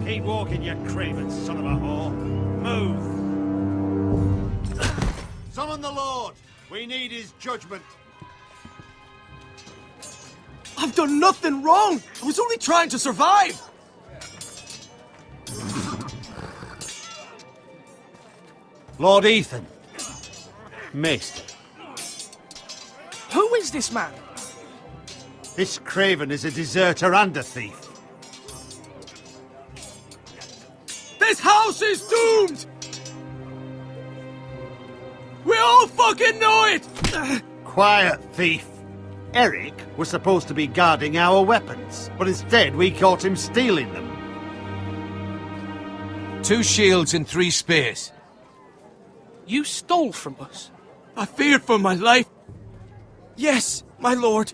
Keep walking, you craven son of a whore. Move! Summon the Lord! We need his judgment. I've done nothing wrong! I was only trying to survive! Lord Ethan. Missed. Who is this man? This craven is a deserter and a thief. This house is doomed! We all fucking know it! Quiet, thief. Eric was supposed to be guarding our weapons, but instead we caught him stealing them. 2 shields and 3 spears. You stole from us. I feared for my life. Yes, my lord.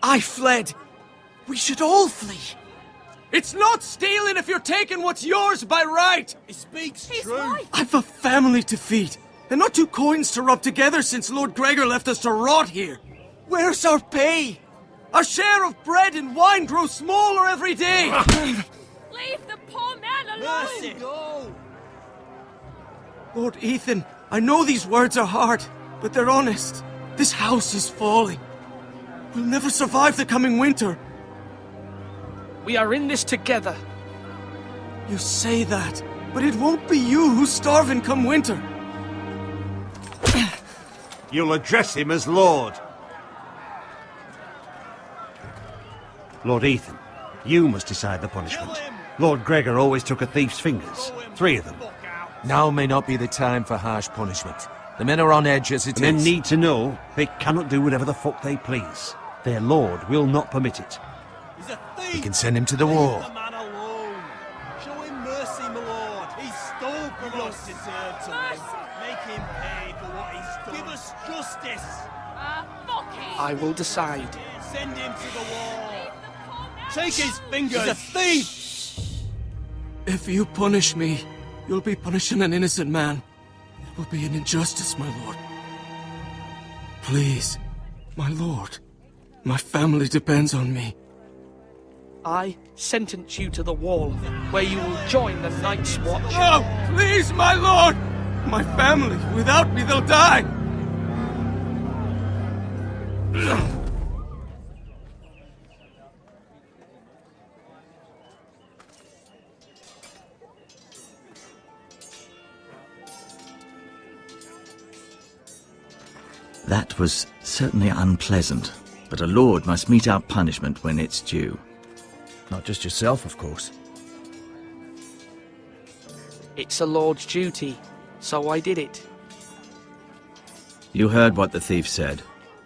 I fled. We should all flee. It's not stealing if you're taking what's yours by right. He speaks He's true. right. I've a family to feed, and not 2 coins to rub together since Lord Gregor left us to rot here. Where's our pay? Our share of bread and wine grows smaller every day. Leave the poor man alone! Mercy. Lord Ethan, I know these words are hard, but they're honest. This house is falling. We'll never survive the coming winter. We are in this together. You say that, but it won't be you who's starving come winter. You'll address him as Lord. Lord Ethan, you must decide the punishment. Lord Gregor always took a thief's fingers. 3 of them. Now may not be the time for harsh punishment. The men are on edge as it The men is. need to know they cannot do whatever the fuck they please. Their lord will not permit it. He's a thief! We can send him to the wall. Leave the man alone! Show him mercy, my lord! He stole from us! Deserve to live. Make him pay for what he stole. Give us justice! Fuck him! I will decide. Send him to the wall! Leave the poor man Take his fingers! He's a thief! If you punish me, you'll be punishing an innocent man. It will be an injustice, my lord. Please, my lord. My family depends on me. I sentence you to the wall, where you will join the Night's Watch. Oh, please, my lord! My family, without me, they'll die! That was certainly unpleasant, but a lord must mete out punishment when it's due. Not just yourself, of course. It's a lord's duty, so I did it. You heard what the thief said.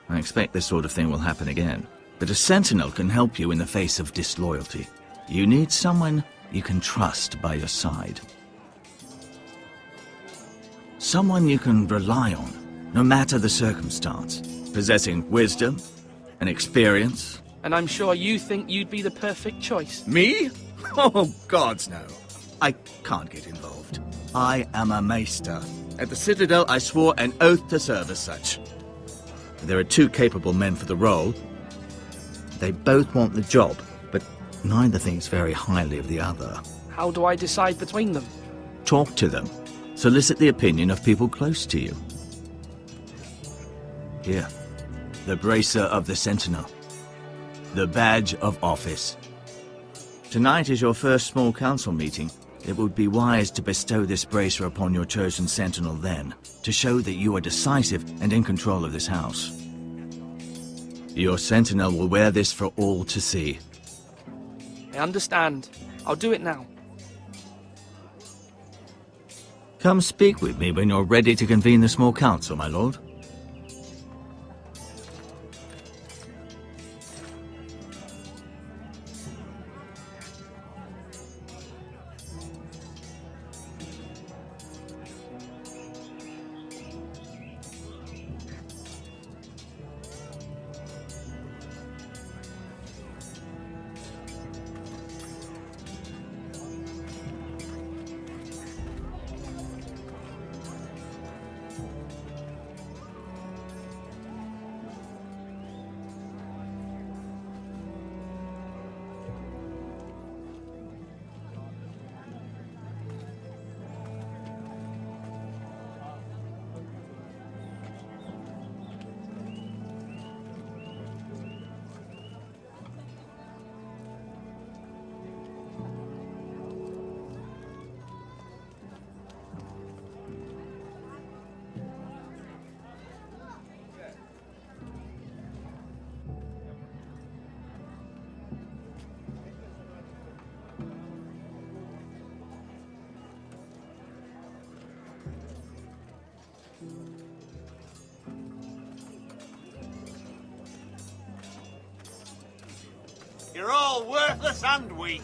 I expect this sort of thing will happen again. But a sentinel can help you in the face of disloyalty. You need someone you can trust by your side. Someone you can rely on, no matter the circumstance. Possessing wisdom and experience. And I'm sure you think you'd be the perfect choice. Me? Oh, gods no. I can't get involved. I am a maester. At the Citadel, I swore an oath to serve as such. There are 2 capable men for the role. They both want the job, but neither thinks very highly of the other. How do I decide between them? Talk to them. Solicit the opinion of people close to you. Here, the bracer of the Sentinel. The badge of office. Tonight is your first small council meeting. It would be wise to bestow this bracer upon your chosen sentinel then, to show that you are decisive and in control of this house. Your sentinel will wear this for all to see. I understand. I'll do it now. Come speak with me when you're ready to convene the small council, my lord. You're all worthless and weak.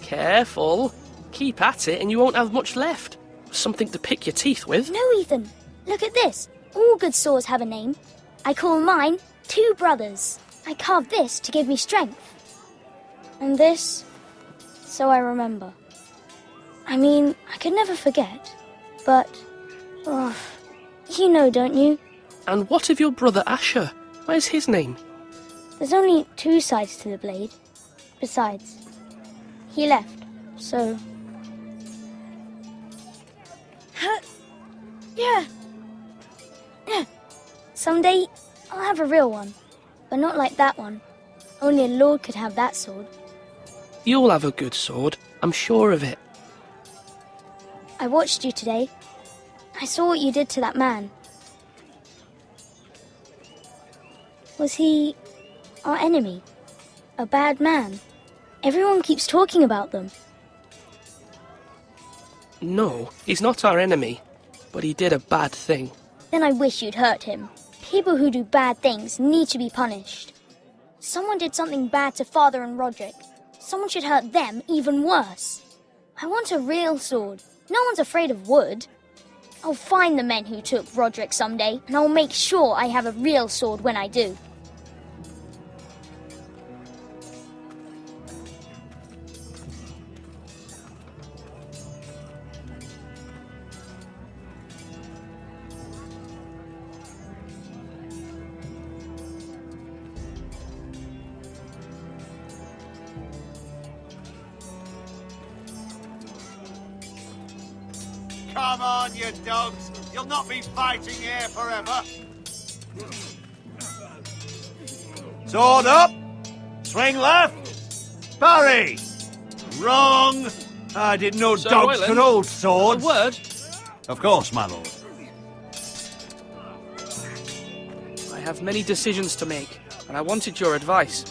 Careful. Keep at it and you won't have much left. Something to pick your teeth with. No, Ethan. Look at this. All good swords have a name. I call mine Two Brothers. I carved this to give me strength. And this, so I remember. I mean, I could never forget. But, you know, don't you? And what of your brother Asher? Where's his name? There's only two sides to the blade. Besides, he left, so... Yeah. Someday, I'll have a real one. But not like that one. Only a lord could have that sword. You'll have a good sword. I'm sure of it. I watched you today. I saw what you did to that man. Was he our enemy? A bad man? Everyone keeps talking about them. No, he's not our enemy. But he did a bad thing. Then I wish you'd hurt him. People who do bad things need to be punished. Someone did something bad to Father and Roderick. Someone should hurt them even worse. I want a real sword. No one's afraid of wood. I'll find the men who took Roderick someday, and I'll make sure I have a real sword when I do. Come on, you dogs. You'll not be fighting here forever. Sword up. Swing left. Parry. Wrong. I didn't know Sir dogs Royland, could hold A swords. word? Of course, my lord. I have many decisions to make, and I wanted your advice.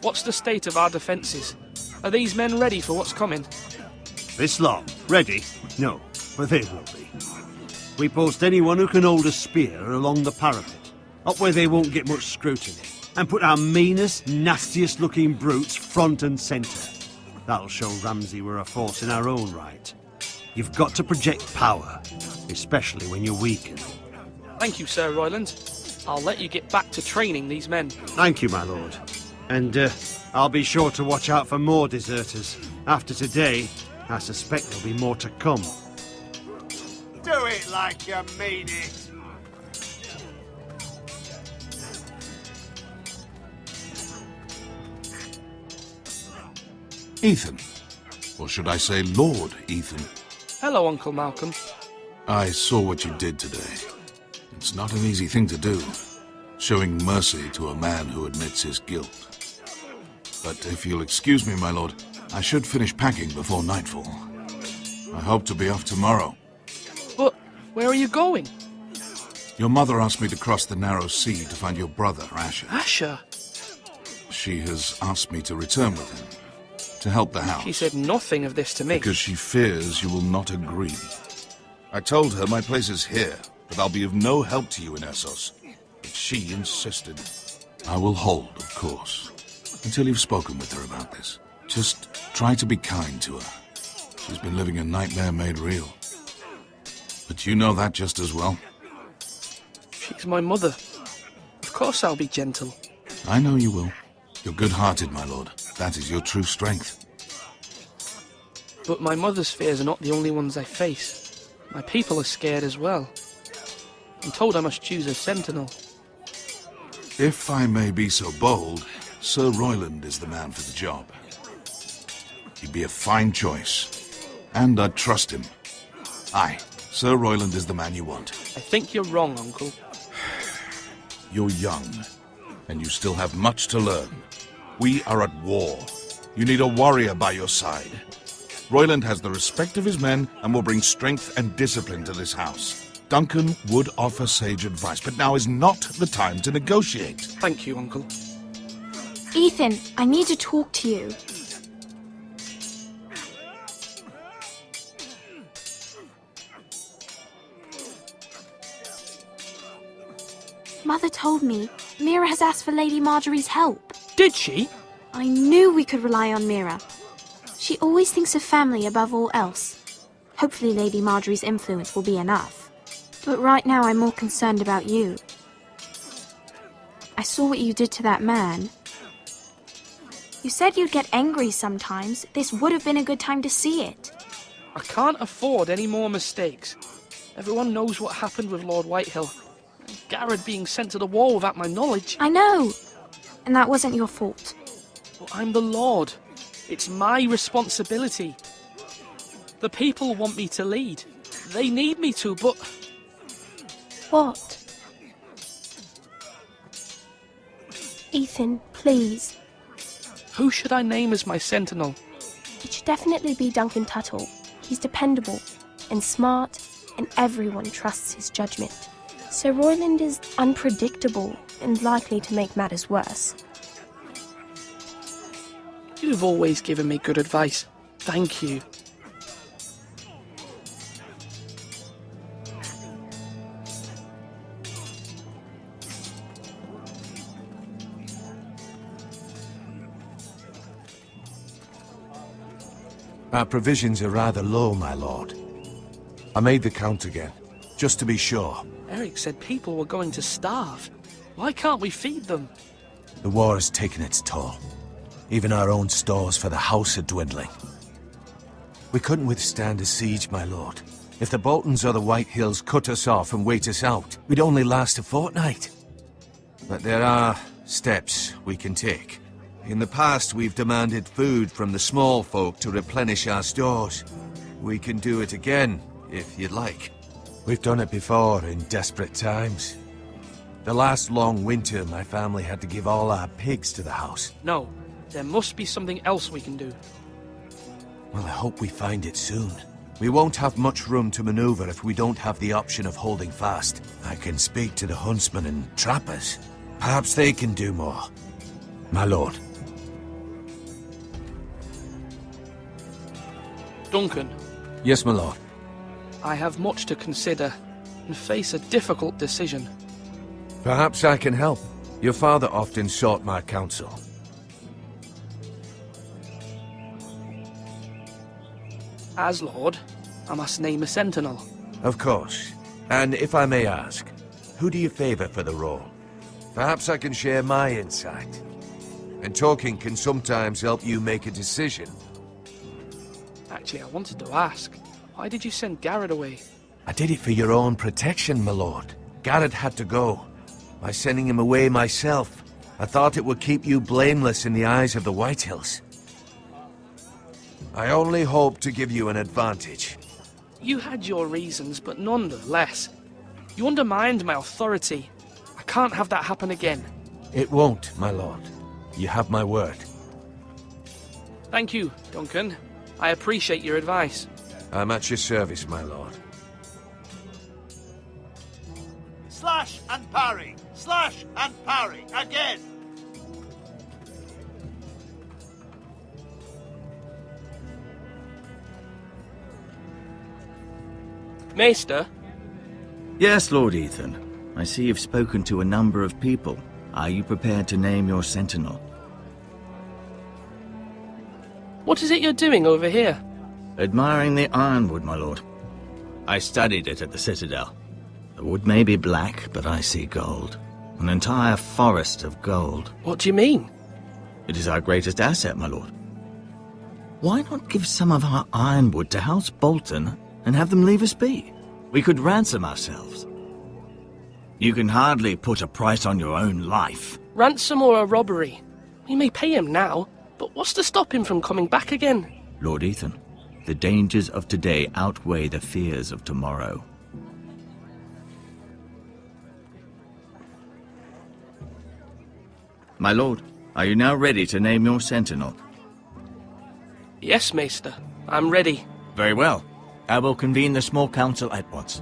What's the state of our defences? Are these men ready for what's coming? This lot, ready? No, but they will be. We post anyone who can hold a spear along the parapet, up where they won't get much scrutiny, and put our meanest, nastiest looking brutes front and centre. That'll show Ramsay we're a force in our own right. You've got to project power, especially when you're weakened. Thank you, Sir Royland. I'll let you get back to training these men. Thank you, my lord. And I'll be sure to watch out for more deserters. After today, I suspect there'll be more to come. Do it like you mean it. Ethan. Or should I say Lord Ethan? Hello, Uncle Malcolm. I saw what you did today. It's not an easy thing to do, showing mercy to a man who admits his guilt. But if you'll excuse me, my lord, I should finish packing before nightfall. I hope to be off tomorrow. But where are you going? Your mother asked me to cross the narrow sea to find your brother, Asher. Asher? She has asked me to return with him, to help the house. She said nothing of this to me. Because she fears you will not agree. I told her my place is here, that I'll be of no help to you in Essos. But she insisted. I will hold, of course, until you've spoken with her about this. Just try to be kind to her. She's been living a nightmare made real. But you know that just as well. She's my mother. Of course I'll be gentle. I know you will. You're good-hearted, my lord. That is your true strength. But my mother's fears are not the only ones I face. My people are scared as well. I'm told I must choose a sentinel. If I may be so bold, Sir Royland is the man for the job. He'd be a fine choice, and I'd trust him. Aye, Sir Royland is the man you want. I think you're wrong, Uncle. You're young, and you still have much to learn. We are at war. You need a warrior by your side. Royland has the respect of his men and will bring strength and discipline to this house. Duncan would offer sage advice, but now is not the time to negotiate. Thank you, Uncle. Ethan, I need to talk to you. Mother told me Mira has asked for Lady Marjorie's help. Did she? I knew we could rely on Mira. She always thinks of family above all else. Hopefully Lady Marjorie's influence will be enough. But right now I'm more concerned about you. I saw what you did to that man. You said you'd get angry sometimes. This would have been a good time to see it. I can't afford any more mistakes. Everyone knows what happened with Lord Whitehill. Garrett being sent to the wall without my knowledge. I know. And that wasn't your fault. But I'm the Lord. It's my responsibility. The people want me to lead. They need me to, but... What? Ethan, please. Who should I name as my sentinel? It should definitely be Duncan Tuttle. He's dependable and smart, and everyone trusts his judgment. Sir Royland is unpredictable and likely to make matters worse. You've always given me good advice. Thank you. Our provisions are rather low, my lord. I made the count again, just to be sure. Eric said people were going to starve. Why can't we feed them? The war has taken its toll. Even our own stores for the house are dwindling. We couldn't withstand a siege, my lord. If the Boltons or the Whitehills cut us off and wait us out, we'd only last a fortnight. But there are steps we can take. In the past, we've demanded food from the small folk to replenish our stores. We can do it again, if you'd like. We've done it before in desperate times. The last long winter, my family had to give all our pigs to the house. No, there must be something else we can do. Well, I hope we find it soon. We won't have much room to maneuver if we don't have the option of holding fast. I can speak to the huntsmen and trappers. Perhaps they can do more. My lord. Duncan. Yes, my lord. I have much to consider and face a difficult decision. Perhaps I can help. Your father often sought my counsel. As Lord, I must name a sentinel. Of course. And if I may ask, who do you favor for the role? Perhaps I can share my insight. And talking can sometimes help you make a decision. Actually, I wanted to ask, why did you send Garrett away? I did it for your own protection, my lord. Garrett had to go. By sending him away myself, I thought it would keep you blameless in the eyes of the Whitehills. I only hope to give you an advantage. You had your reasons, but nonetheless, you undermined my authority. I can't have that happen again. It won't, my lord. You have my word. Thank you, Duncan. I appreciate your advice. I'm at your service, my lord. Slash and parry! Slash and parry! Again! Maester? Yes, Lord Ethan. I see you've spoken to a number of people. Are you prepared to name your sentinel? What is it you're doing over here? Admiring the ironwood, my lord. I studied it at the Citadel. The wood may be black, but I see gold. An entire forest of gold. What do you mean? It is our greatest asset, my lord. Why not give some of our ironwood to House Bolton and have them leave us be? We could ransom ourselves. You can hardly put a price on your own life. Ransom or a robbery? We may pay him now, but what's to stop him from coming back again? Lord Ethan, the dangers of today outweigh the fears of tomorrow. My lord, are you now ready to name your sentinel? Yes, Maester. I'm ready. Very well. I will convene the small council at once.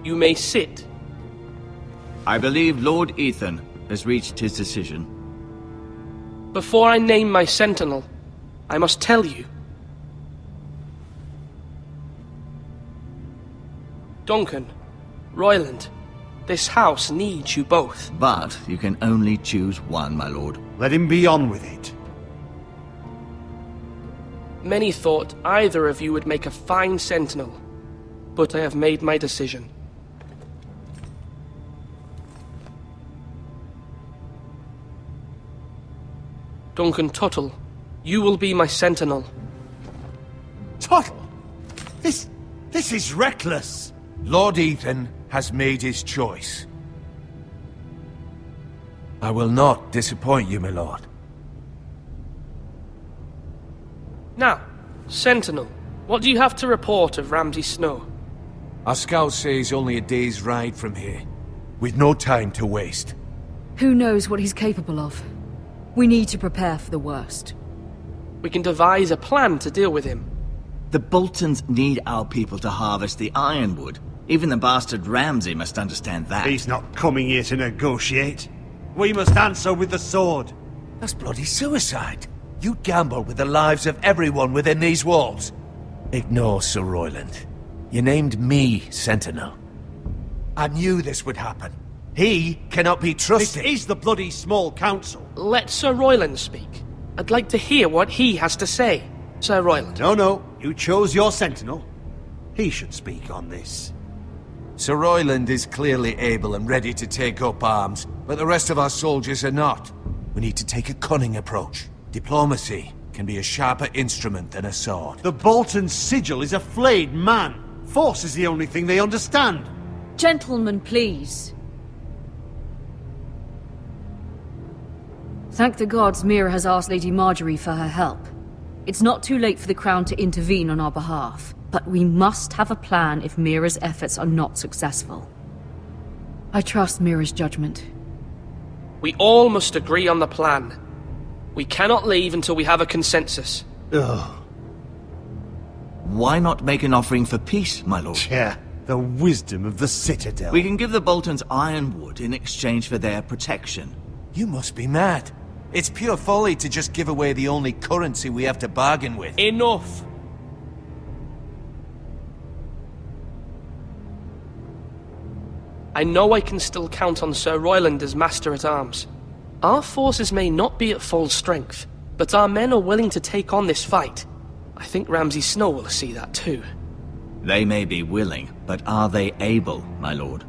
You may sit. I believe Lord Ethan has reached his decision. Before I name my sentinel, I must tell you. Duncan, Royland, this house needs you both. But you can only choose one, my lord. Let him be on with it. Many thought either of you would make a fine sentinel, but I have made my decision. Duncan Tuttle, you will be my sentinel. Tuttle! This is reckless! Lord Ethan has made his choice. I will not disappoint you, my lord. Now, sentinel, what do you have to report of Ramsay Snow? Our scouts say he's only a day's ride from here, with no time to waste. Who knows what he's capable of? We need to prepare for the worst. We can devise a plan to deal with him. The Boltons need our people to harvest the ironwood. Even the bastard Ramsay must understand that. He's not coming here to negotiate. We must answer with the sword. That's bloody suicide. You gamble with the lives of everyone within these walls. Ignore Sir Royland. You named me Sentinel. I knew this would happen. He cannot be trusted. This is the bloody small council. Let Sir Royland speak. I'd like to hear what he has to say. Sir Royland. No. You chose your sentinel. He should speak on this. Sir Royland is clearly able and ready to take up arms, but the rest of our soldiers are not. We need to take a cunning approach. Diplomacy can be a sharper instrument than a sword. The Bolton sigil is a flayed man. Force is the only thing they understand. Gentlemen, please. Thank the gods Mira has asked Lady Marjorie for her help. It's not too late for the Crown to intervene on our behalf, but we must have a plan if Mira's efforts are not successful. I trust Mira's judgment. We all must agree on the plan. We cannot leave until we have a consensus. Ugh. Why not make an offering for peace, my lord? Yeah, the wisdom of the Citadel. We can give the Boltons ironwood in exchange for their protection. You must be mad. It's pure folly to just give away the only currency we have to bargain with. Enough! I know I can still count on Sir Royland as Master-at-Arms. Our forces may not be at full strength, but our men are willing to take on this fight. I think Ramsay Snow will see that too. They may be willing, but are they able, my lord?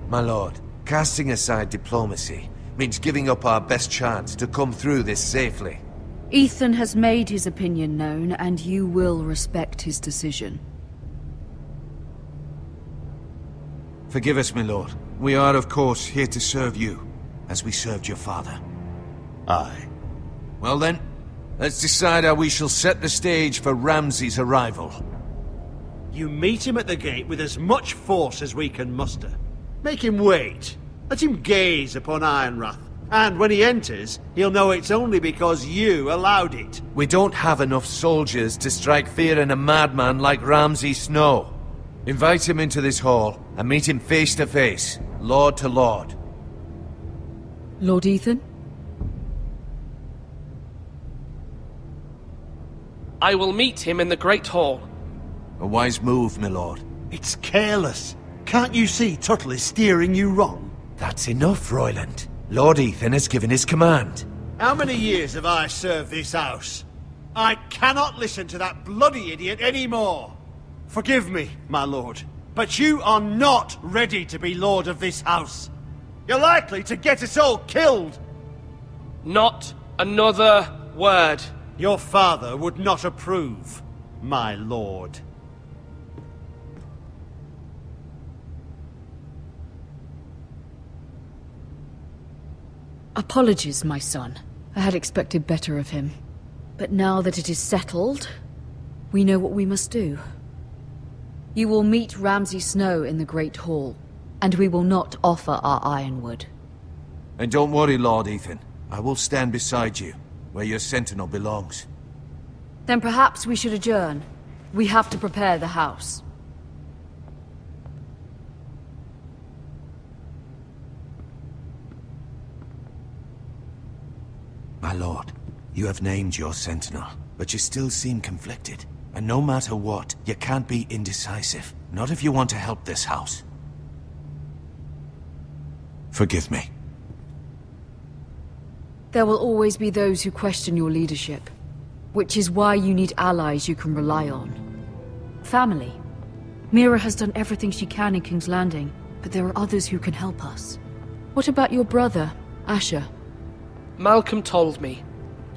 My lord, casting aside diplomacy means giving up our best chance to come through this safely. Ethan has made his opinion known, and you will respect his decision. Forgive us, my lord. We are, of course, here to serve you, as we served your father. Aye. Well then, let's decide how we shall set the stage for Ramsay's arrival. You meet him at the gate with as much force as we can muster. Make him wait. Let him gaze upon Ironrath. And when he enters, he'll know it's only because you allowed it. We don't have enough soldiers to strike fear in a madman like Ramsay Snow. Invite him into this hall and meet him face to face, lord to lord. Lord Ethan? I will meet him in the Great Hall. A wise move, my lord. It's careless. Can't you see Tuttle is steering you wrong? That's enough, Royland. Lord Ethan has given his command. How many years have I served this house? I cannot listen to that bloody idiot anymore. Forgive me, my lord, but you are not ready to be lord of this house. You're likely to get us all killed. Not another word. Your father would not approve, my lord. Apologies, my son. I had expected better of him. But now that it is settled, we know what we must do. You will meet Ramsay Snow in the Great Hall, and we will not offer our ironwood. And don't worry, Lord Ethan. I will stand beside you, where your sentinel belongs. Then perhaps we should adjourn. We have to prepare the house. My lord, you have named your sentinel, but you still seem conflicted. And no matter what, you can't be indecisive. Not if you want to help this house. Forgive me. There will always be those who question your leadership, which is why you need allies you can rely on. Family. Mira has done everything she can in King's Landing, but there are others who can help us. What about your brother, Asher? Malcolm told me.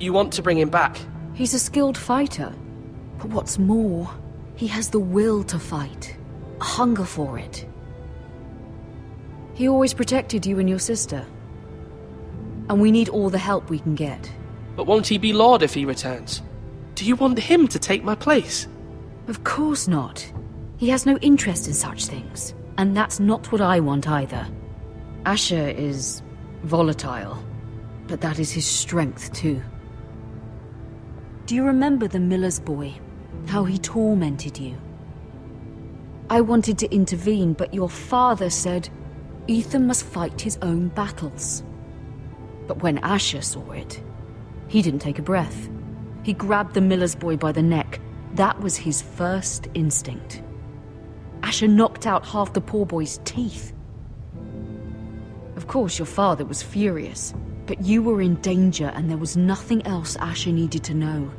You want to bring him back? He's a skilled fighter. But what's more, he has the will to fight. A hunger for it. He always protected you and your sister. And we need all the help we can get. But won't he be Lord if he returns? Do you want him to take my place? Of course not. He has no interest in such things. And that's not what I want either. Asher is volatile, but that is his strength too. Do you remember the miller's boy? How he tormented you? I wanted to intervene, but your father said Ethan must fight his own battles. But when Asher saw it, he didn't take a breath. He grabbed the miller's boy by the neck. That was his first instinct. Asher knocked out half the poor boy's teeth. Of course, your father was furious, but you were in danger and there was nothing else Asher needed to know.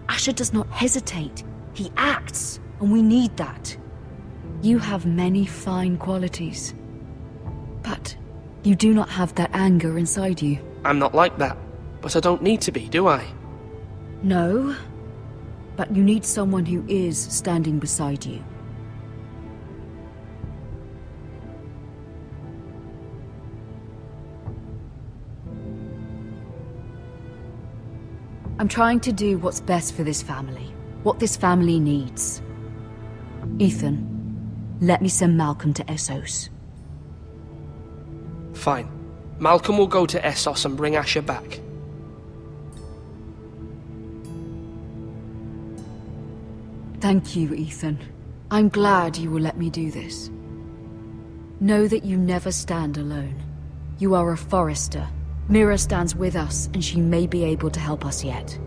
Asher does not hesitate. He acts, and we need that. You have many fine qualities, but you do not have that anger inside you. I'm not like that, but I don't need to be, do I? No, but you need someone who is standing beside you. I'm trying to do what's best for this family, what this family needs. Ethan, let me send Malcolm to Essos. Fine. Malcolm will go to Essos and bring Asher back. Thank you, Ethan. I'm glad you will let me do this. Know that you never stand alone. You are a Forrester. Mira stands with us, and she may be able to help us yet.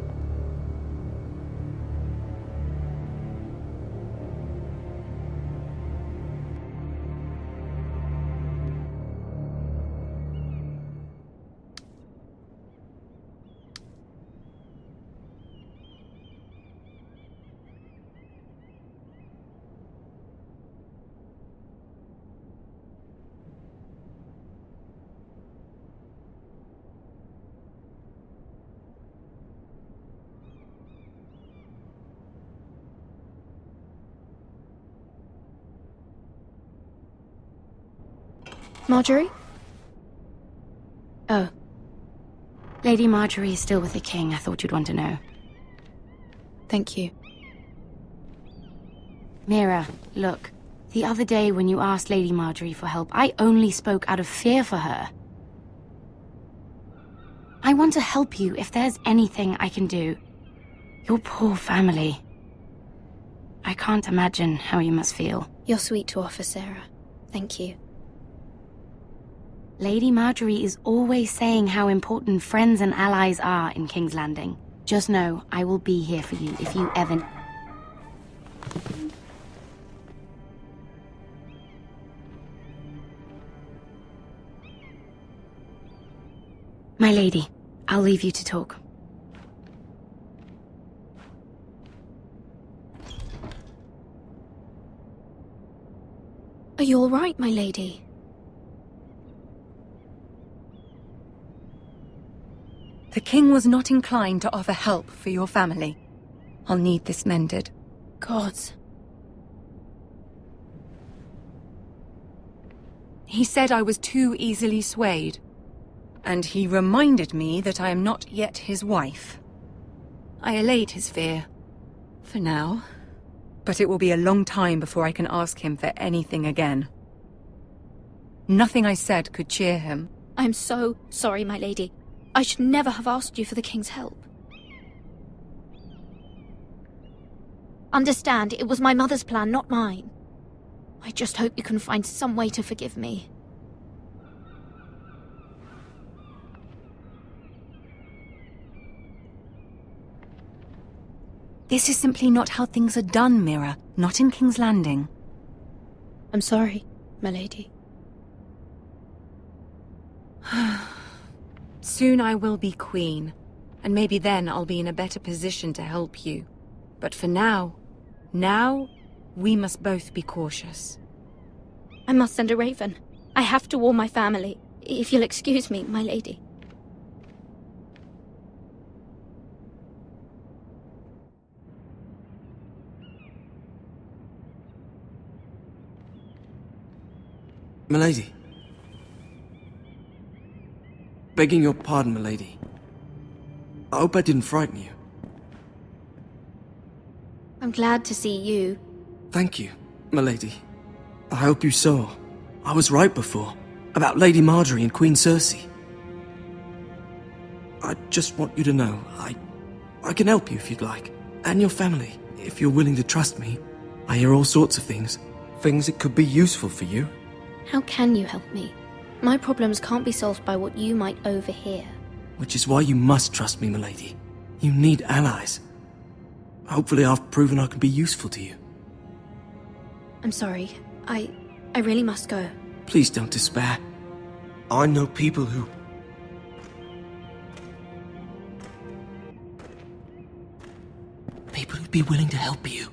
Marjorie? Oh. Lady Marjorie is still with the king. I thought you'd want to know. Thank you. Mira, look. The other day when you asked Lady Marjorie for help, I only spoke out of fear for her. I want to help you if there's anything I can do. Your poor family. I can't imagine how you must feel. You're sweet to offer, Sarah. Thank you. Lady Marjorie is always saying how important friends and allies are in King's Landing. Just know, I will be here for you if you ever... My lady, I'll leave you to talk. Are you all right, my lady? The king was not inclined to offer help for your family. I'll need this mended. Gods. He said I was too easily swayed. And he reminded me that I am not yet his wife. I allayed his fear. For now. But it will be a long time before I can ask him for anything again. Nothing I said could cheer him. I'm so sorry, my lady. I should never have asked you for the king's help. Understand, it was my mother's plan, not mine. I just hope you can find some way to forgive me. This is simply not how things are done, Mira. Not in King's Landing. I'm sorry, my lady. Soon I will be queen, and maybe then I'll be in a better position to help you. But for now, we must both be cautious. I must send a raven. I have to warn my family. If you'll excuse me, my lady. Milady. Begging your pardon, milady. I hope I didn't frighten you. I'm glad to see you. Thank you, milady. I hope you saw. I was right before. About Lady Marjorie and Queen Cersei. I just want you to know, I can help you if you'd like. And your family, if you're willing to trust me. I hear all sorts of things. Things that could be useful for you. How can you help me? My problems can't be solved by what you might overhear. Which is why you must trust me, milady. You need allies. Hopefully I've proven I can be useful to you. I'm sorry. I really must go. Please don't despair. I know people who... People who'd be willing to help you.